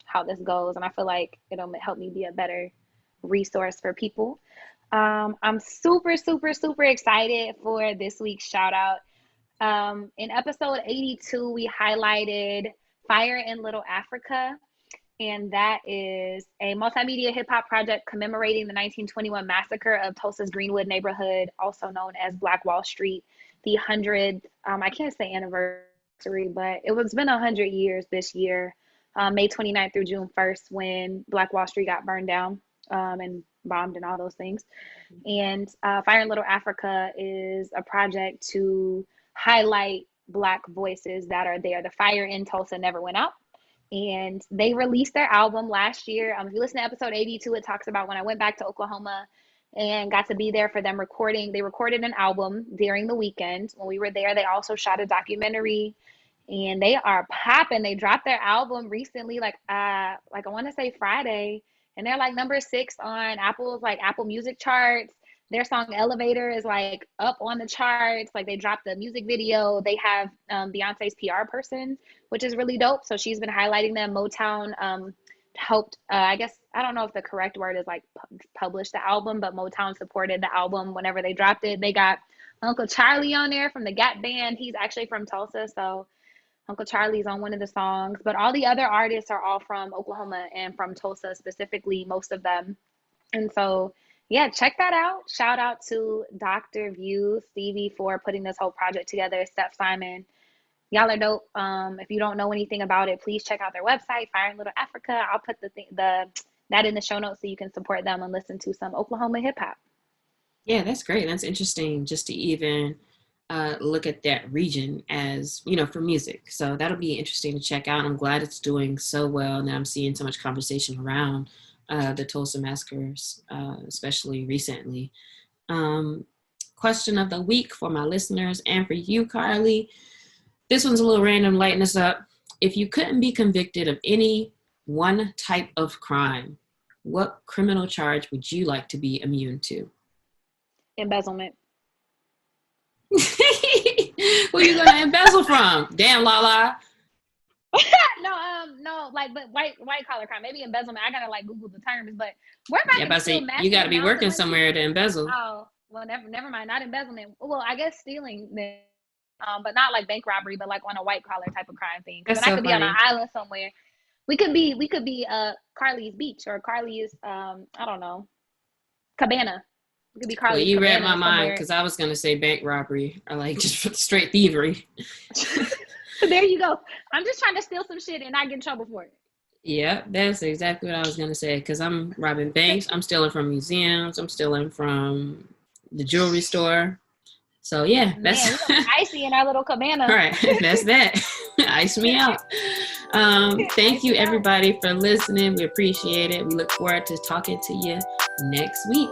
how this goes, and I feel like it'll help me be a better resource for people. I'm super, super, super excited for this week's shout out. In episode 82, we highlighted Fire in Little Africa, and that is a multimedia hip hop project commemorating the 1921 massacre of Tulsa's Greenwood neighborhood, also known as Black Wall Street. The 100th, I can't say anniversary, but it's been 100 years this year, May 29th through June 1st, when Black Wall Street got burned down and bombed and all those things. And Fire in Little Africa is a project to highlight Black voices that are there. The fire in Tulsa never went out. And they released their album last year. If you listen to episode 82, it talks about when I went back to Oklahoma and got to be there for them recording. They recorded an album during the weekend. When we were there, they also shot a documentary, and they are popping. They dropped their album recently, like I want to say Friday, and they're like number 6 on Apple Music charts. Their song Elevator is like up on the charts. Like they dropped the music video. They have Beyonce's PR person, which is really dope. So she's been highlighting them. Motown helped, I guess, I don't know if the correct word is like publish the album, but Motown supported the album whenever they dropped it. They got Uncle Charlie on there from the Gap Band. He's actually from Tulsa, so Uncle Charlie's on one of the songs. But all the other artists are all from Oklahoma and from Tulsa specifically, most of them. And so, yeah, check that out. Shout out to Dr. View, Stevie, for putting this whole project together, Steph Simon. Y'all are dope. If you don't know anything about it, please check out their website, Fire in Little Africa. I'll put that in the show notes so you can support them and listen to some Oklahoma hip hop. Yeah, that's great. That's interesting just to even look at that region as, for music. So that'll be interesting to check out. I'm glad it's doing so well and that I'm seeing so much conversation around the Tulsa massacres, especially recently. Question of the week for my listeners and for you, Carly. This one's a little random, lighten us up. If you couldn't be convicted of any one type of crime, what criminal charge would you like to be immune to? Embezzlement. Who are you gonna embezzle from? Damn, Lala. No, but white collar crime. Maybe embezzlement. I gotta Google the terms, but we're about to say you gotta be working somewhere to embezzle. Oh, well, never mind. Not embezzlement. Well, I guess stealing then. But not like bank robbery, but like on a white collar type of crime thing. Because I could be on an island somewhere. We could be Carly's Beach or Carly's I don't know, Cabana. It could be Carly's. Well, you read my mind because I was gonna say bank robbery or like just straight thievery. There you go. I'm just trying to steal some shit and not get in trouble for it. Yeah, that's exactly what I was gonna say. Because I'm robbing banks, I'm stealing from museums, I'm stealing from the jewelry store. So yeah, that's icy in our little cabana. All right, that's that. Ice me out. Thank you everybody for listening. We appreciate it. We look forward to talking to you next week.